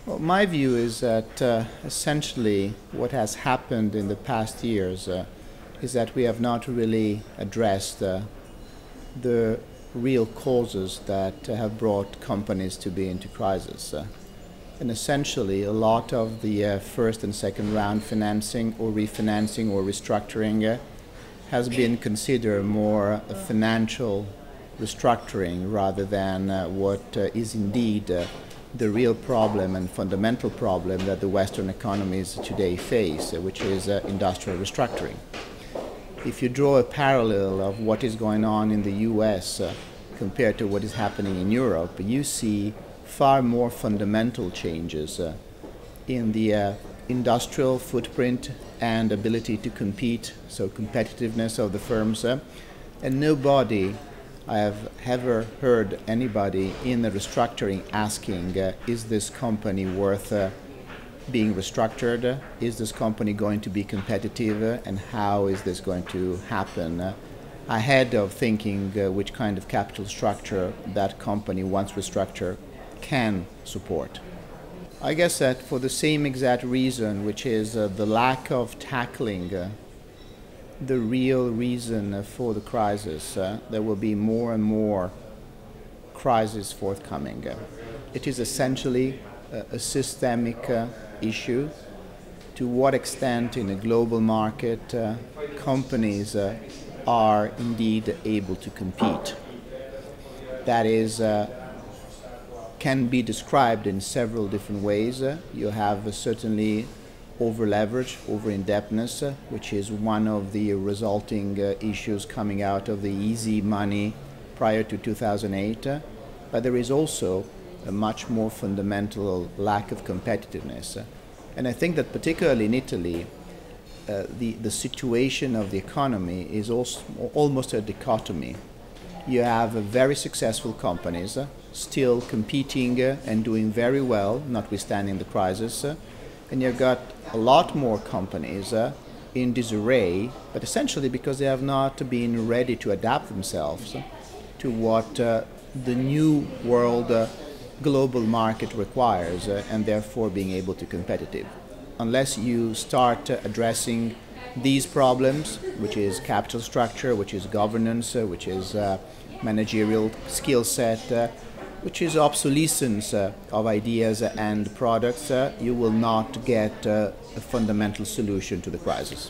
Well, my view is that essentially what has happened in the past years is that we have not really addressed the real causes that have brought companies to be into crisis. And essentially, a lot of the first and second round financing or refinancing or restructuring has been considered more a financial restructuring rather than what is indeed the real problem and fundamental problem that the Western economies today face, which is industrial restructuring. If you draw a parallel of what is going on in the US compared to what is happening in Europe, you see far more fundamental changes in the industrial footprint and ability to compete, so competitiveness of the firms. And nobody, I have ever heard anybody in the restructuring asking, is this company worth being restructured? Is this company going to be competitive? And how is this going to happen? Ahead of thinking which kind of capital structure that company, once restructured, can support. I guess that for the same exact reason, which is the lack of tackling the real reason for the crisis, there will be more and more crises forthcoming. It is essentially a systemic issue. To what extent in a global market companies are indeed able to compete. That is, can be described in several different ways. You have certainly over-leverage, over-indebtedness, which is one of the resulting issues coming out of the easy money prior to 2008. But there is also a much more fundamental lack of competitiveness. And I think that particularly in Italy, the situation of the economy is also almost a dichotomy. You have very successful companies still competing and doing very well, notwithstanding the crisis. And you've got a lot more companies in disarray, but essentially because they have not been ready to adapt themselves to what the new world global market requires and therefore being able to be competitive. Unless you start addressing these problems, which is capital structure, which is governance, which is managerial skill set, which is obsolescence of ideas and products, you will not get a fundamental solution to the crisis.